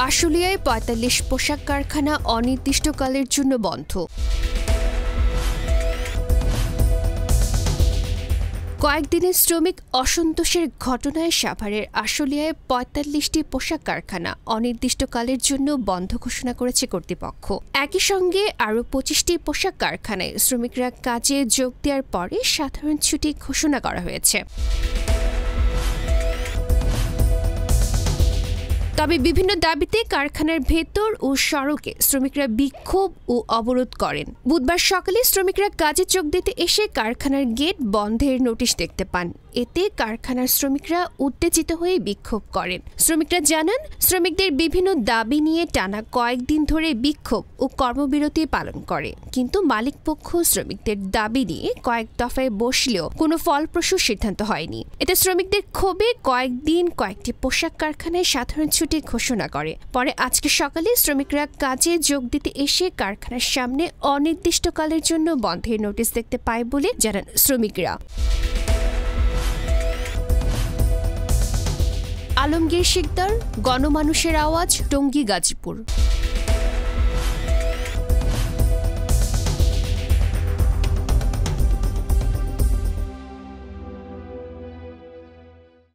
আশুলিয়ায় ৪৫ পোশাক কারখানা অনির্দিষ্টকালের জন্য বন্ধ। কয়েকদিনের শ্রমিক অসন্তোষের ঘটনায় সাভারের আশুলিয়ায় ৪৫টি পোশাক কারখানা অনির্দিষ্টকালের জন্য বন্ধ ঘোষণা করেছে কর্তৃপক্ষ। একই সঙ্গে আরও ২৫টি পোশাক কারখানায় শ্রমিকরা কাজে যোগ দেওয়ার পরে সাধারণ ছুটি ঘোষণা করা হয়েছে। তবে বিভিন্ন দাবিতে কারখানার ভেতর ও সড়কে শ্রমিকরা বিক্ষোভ ও অবরোধ করেন। বুধবার সকালে শ্রমিকরা কাজে যোগ দিতে এসে কারখানার গেট বন্ধের নোটিশ দেখতে পান। এতে কারখানার শ্রমিকরা উত্তেজিত হয়ে বিক্ষোভ করেন। শ্রমিকরা জানান, শ্রমিকদের বিভিন্ন দাবি নিয়ে টানা কয়েকদিন ধরে বিক্ষোভ ও কর্মবিরতি পালন করে, কিন্তু মালিকপক্ষ শ্রমিকদের দাবি নিয়ে কয়েক দফায় বসলেও কোনো ফলপ্রসূ সিদ্ধান্ত হয়নি। এতে শ্রমিকদের ক্ষোভে কয়েকদিন কয়েকটি পোশাক কারখানায় সাধারণ ছুটি ঘোষণা করে। পরে আজকে সকালে শ্রমিকরা কাজে যোগ দিতে এসে কারখানার সামনে অনির্দিষ্টকালের জন্য বন্ধের নোটিশ দেখতে পায় বলে জানান শ্রমিকরা। আলমগীর শিকদার, গণমানুষের আওয়াজ, টঙ্গী, গাজীপুর।